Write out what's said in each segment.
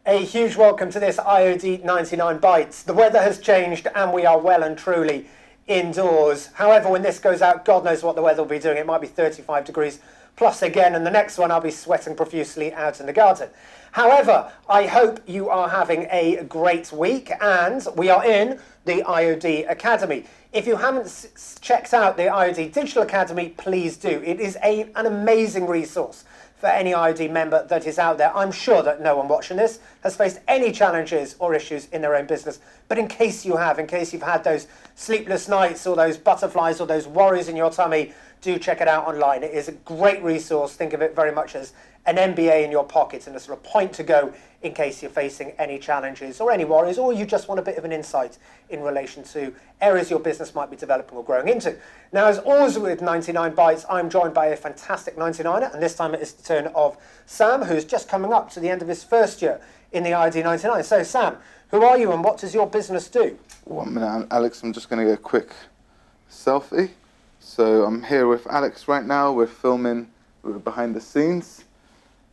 A huge welcome to this IoD99Bites. The weather has changed and we are well and truly indoors. However, when this goes out, God knows what the weather will be doing. It might be 35 degrees plus again, and the next one I'll be sweating profusely out in the garden. However, I hope you are having a great week, and we are in the IoD Academy. If you haven't checked out the IoD Digital Academy, please do. It is an amazing resource for any IoD member that is out there. I'm sure that no one watching this has faced any challenges or issues in their own business. But in case you have, in case you've had those sleepless nights or those butterflies or those worries in your tummy, do check it out online. It is a great resource. Think of it very much as an MBA in your pocket and a sort of point to go in case you're facing any challenges or any worries, or you just want a bit of an insight in relation to areas your business might be developing or growing into. Now, as always with 99 Bytes, I'm joined by a fantastic 99er, and this time it is the turn of Sam, who's just coming up to the end of his first year in the IoD99. So, Sam, who are you and what does your business do? 1 minute, Alex, I'm just going to get a quick selfie. So I'm here with Alex right now. We're filming behind the scenes.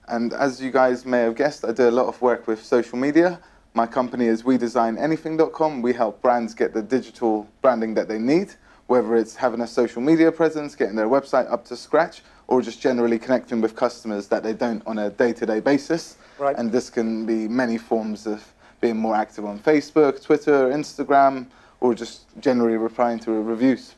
And as you guys may have guessed, I do a lot of work with social media. My company is WeDesignAnything.com. We help brands get the digital branding that they need, whether it's having a social media presence, getting their website up to scratch, or just generally connecting with customers that they don't on a day-to-day basis. Right. And this can be many forms of being more active on Facebook, Twitter, Instagram, or just generally replying to reviews.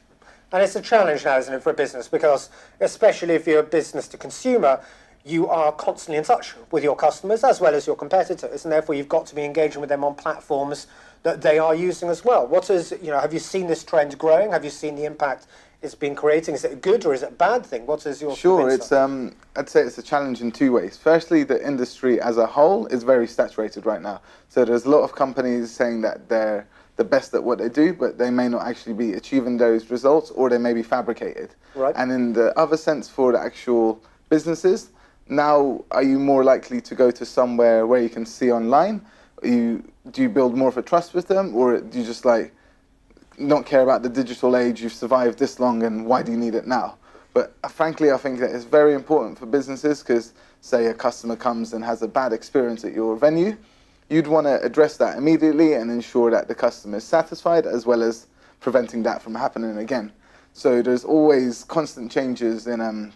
And it's a challenge now, isn't it, for a business? Because especially if you're a business to consumer, you are constantly in touch with your customers as well as your competitors, and therefore you've got to be engaging with them on platforms that they are using as well. What is, have you seen this trend growing? Have you seen the impact it's been creating? Is it a good or is it a bad thing? What is your Sure, it's I'd say it's a challenge in two ways. Firstly, the industry as a whole is very saturated right now. So there's a lot of companies saying that they're the best at what they do, but they may not actually be achieving those results, or they may be fabricated. Right. And in the other sense, for the actual businesses, now are you more likely to go to somewhere where you can see online? Do you build more of a trust with them, or do you just not care about the digital age? You've survived this long, and why do you need it now? But frankly, I think that it's very important for businesses, because say a customer comes and has a bad experience at your venue, you'd want to address that immediately and ensure that the customer is satisfied, as well as preventing that from happening again. So there's always constant changes in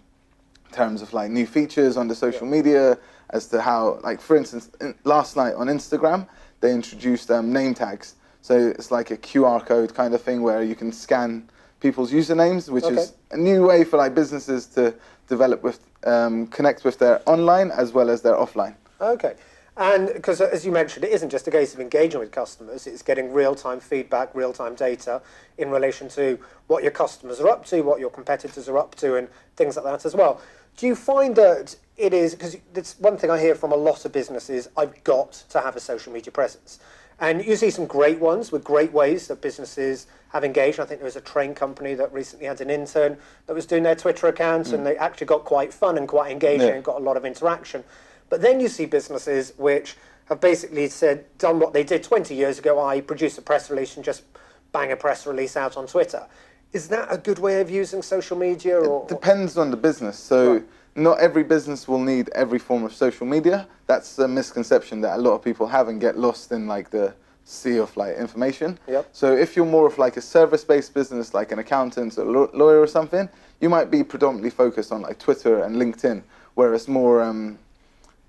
terms of new features on the social media as to how, for instance, last night on Instagram, they introduced name tags. So it's like a QR code kind of thing where you can scan people's usernames, which is a new way for businesses to develop with, connect with their online as well as their offline. Okay. And because, as you mentioned, it isn't just a case of engaging with customers, it's getting real-time feedback, real-time data in relation to what your customers are up to, what your competitors are up to, and things like that as well. Do you find that it is, because it's one thing I hear from a lot of businesses, I've got to have a social media presence. And you see some great ones with great ways that businesses have engaged. I think there was a train company that recently had an intern that was doing their Twitter accounts, and they actually got quite fun and quite engaging and got a lot of interaction. But then you see businesses which have basically done what they did 20 years ago, i.e. produce a press release and just bang a press release out on Twitter. Is that a good way of using social media? It depends on the business. So not every business will need every form of social media. That's a misconception that a lot of people have and get lost in the sea of information. Yep. So if you're more of a service-based business, like an accountant or lawyer or something, you might be predominantly focused on Twitter and LinkedIn, whereas more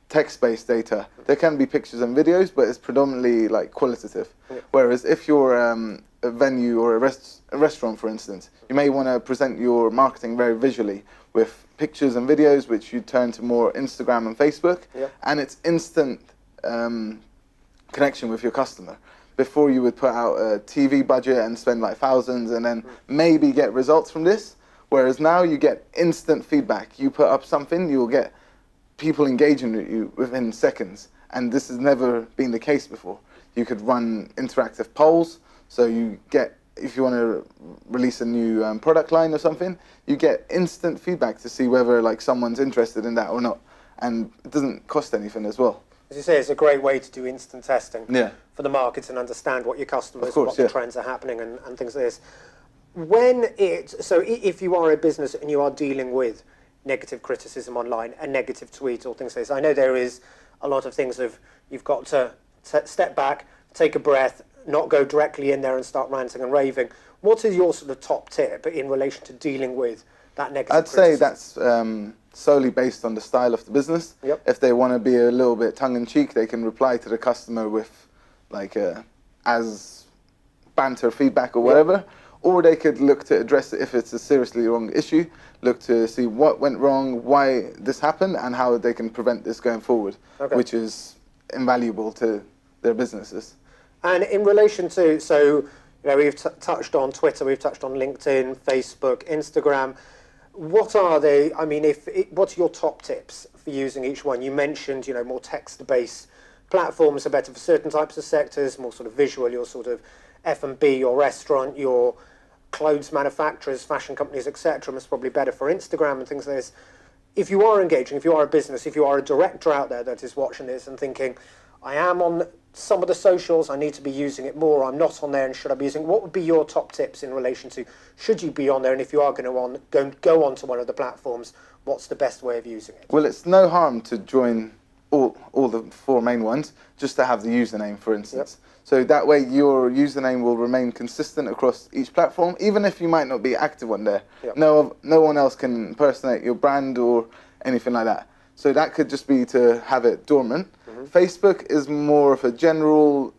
text-based data, there can be pictures and videos, but it's predominantly qualitative. Yeah. Whereas if you're a venue or a restaurant, for instance, you may want to present your marketing very visually with pictures and videos, which you turn to more Instagram and Facebook, and it's instant connection with your customer. Before you would put out a TV budget and spend thousands and then maybe get results from this, whereas now you get instant feedback. You put up something, you'll get people engaging with you within seconds, and this has never been the case before. You could run interactive polls, so you get, if you want to release a new product line or something, you get instant feedback to see whether someone's interested in that or not, and it doesn't cost anything as well. As you say, it's a great way to do instant testing for the markets and understand what your customers, what the trends are happening and things like this. So if you are a business and you are dealing with negative criticism online, a negative tweet or things like this, I know there is a lot of things you've got to step back, take a breath, not go directly in there and start ranting and raving. What is your sort of top tip in relation to dealing with that negative I'd say criticism? that's solely based on the style of the business. Yep. If they want to be a little bit tongue-in-cheek, they can reply to the customer with like as banter feedback or whatever, or they could look to address it if it's a seriously wrong issue, look to see what went wrong, why this happened, and how they can prevent this going forward, which is invaluable to their businesses. And in relation to, so we've touched on Twitter, we've touched on LinkedIn, Facebook, Instagram. What are they? I mean, what's your top tips for using each one? You mentioned, more text-based platforms are better for certain types of sectors, more sort of visual, your sort of F&B, your restaurant, your clothes manufacturers, fashion companies, etc. Is probably better for Instagram and things like this. If you are engaging, if you are a business, if you are a director out there that is watching this and thinking, I am on some of the socials, I need to be using it more, I'm not on there, and should I be using, what would be your top tips in relation to, should you be on there, and if you are going to go onto one of the platforms, what's the best way of using it? Well, it's no harm to join all the four main ones, just to have the username, for instance. So that way your username will remain consistent across each platform, even if you might not be active on there. No one else can impersonate your brand or anything like that. So that could just be to have it dormant. Facebook is more of a general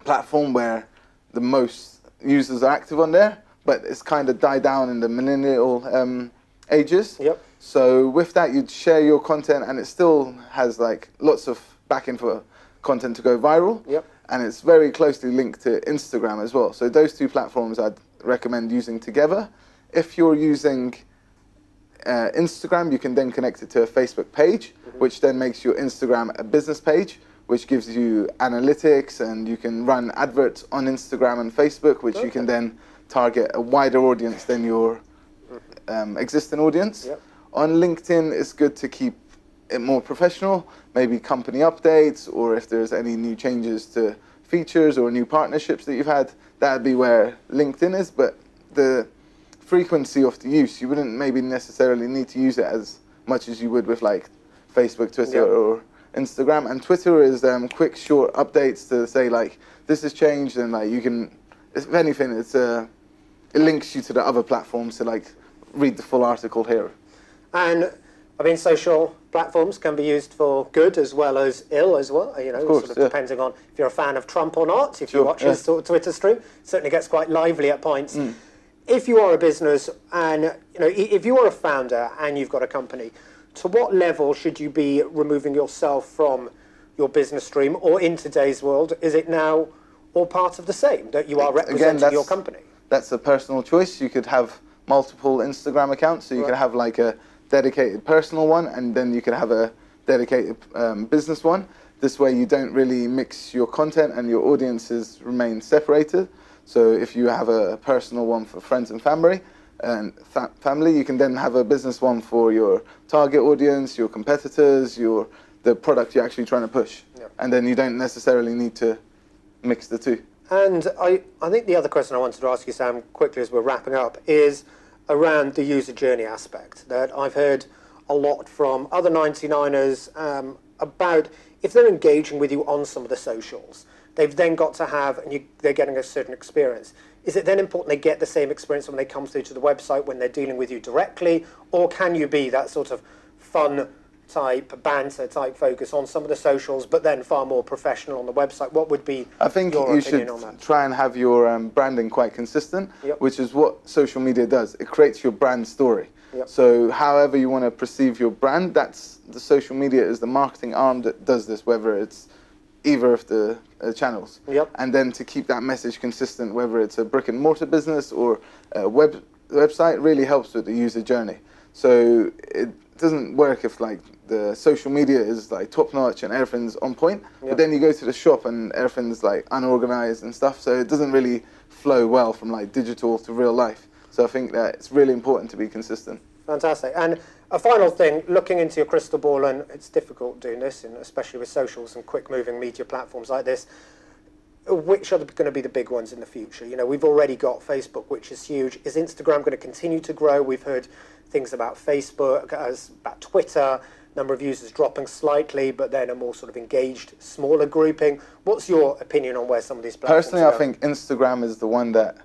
platform where the most users are active on there, but it's kind of died down in the millennial ages. So with that, you'd share your content, and it still has like lots of backing for content to go viral. And it's very closely linked to Instagram as well. So those two platforms I'd recommend using together. If you're using Instagram, you can then connect it to a Facebook page, which then makes your Instagram a business page, which gives you analytics, and you can run adverts on Instagram and Facebook, which you can then target a wider audience than your existing audience. On LinkedIn, it's good to keep it more professional, maybe company updates, or if there's any new changes to features or new partnerships that you've had, that'd be where LinkedIn is. But the frequency of the use, you wouldn't maybe necessarily need to use it as much as you would with like Facebook, Twitter, or Instagram. And Twitter is quick, short updates to say like this has changed, and like you can, if anything, it links you to the other platforms to like read the full article here. And I mean, social platforms can be used for good as well as ill as well, of course, sort of depending on if you're a fan of Trump or not. If you watch his Twitter stream, it certainly gets quite lively at points. If you are a business and, if you are a founder and you've got a company, to what level should you be removing yourself from your business stream, or in today's world, is it now all part of the same, that you are representing your company? That's a personal choice. You could have multiple Instagram accounts, so you could have like a dedicated personal one, and then you could have a dedicated business one. This way you don't really mix your content and your audiences remain separated. So if you have a personal one for friends and family, you can then have a business one for your target audience, your competitors, the product you're actually trying to push. And then you don't necessarily need to mix the two. And I think the other question I wanted to ask you, Sam, quickly as we're wrapping up, is around the user journey aspect, that I've heard a lot from other 99ers about if they're engaging with you on some of the socials, they've then got to have, and they're getting a certain experience. Is it then important they get the same experience when they come through to the website, when they're dealing with you directly, or can you be that sort of fun type, banter type focus on some of the socials, but then far more professional on the website? What would be I think your you opinion should on that? try and have your branding quite consistent, which is what social media does. It creates your brand story. So however you want to perceive your brand, that's the social media is the marketing arm that does this, whether it's either of the channels. And then to keep that message consistent, whether it's a brick and mortar business or a website, really helps with the user journey. So it doesn't work if like the social media is like top notch and everything's on point, but then you go to the shop and everything's like unorganized and stuff. So it doesn't really flow well from like digital to real life. So I think that it's really important to be consistent. Fantastic. And a final thing, looking into your crystal ball, and it's difficult doing this, and especially with socials and quick-moving media platforms like this, which are going to be the big ones in the future? We've already got Facebook, which is huge. Is Instagram going to continue to grow? We've heard things about Facebook, about Twitter, number of users dropping slightly, but then a more sort of engaged, smaller grouping. What's your opinion on where some of these platforms Personally, are I going? think Instagram is the one that,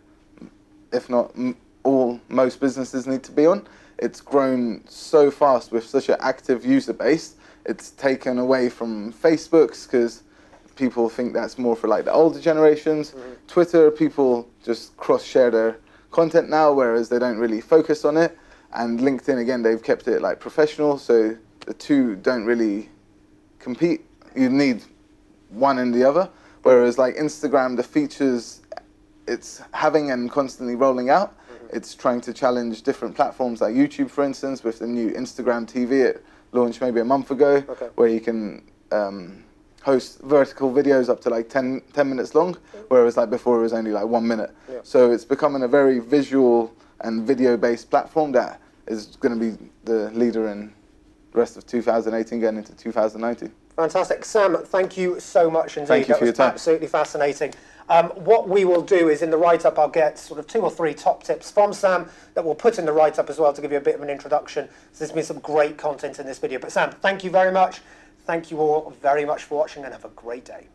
if not most businesses need to be on. It's grown so fast with such an active user base. It's taken away from Facebook's because people think that's more for like the older generations. Twitter, people just cross-share their content now, whereas they don't really focus on it. And LinkedIn, again, they've kept it like professional, so the two don't really compete. You need one and the other. Whereas like Instagram, the features it's having and constantly rolling out, it's trying to challenge different platforms like YouTube, for instance, with the new Instagram TV. It launched maybe a month ago, where you can host vertical videos up to like 10 minutes long, whereas like before it was only like 1 minute. So it's becoming a very visual and video-based platform that is going to be the leader in the rest of 2018 getting into 2019. Fantastic. Sam, thank you so much indeed. Thank you for your time. Absolutely fascinating. What we will do is in the write-up I'll get sort of 2 or 3 top tips from Sam that we'll put in the write-up as well to give you a bit of an introduction. So there's been some great content in this video. But Sam, thank you very much. Thank you all very much for watching and have a great day.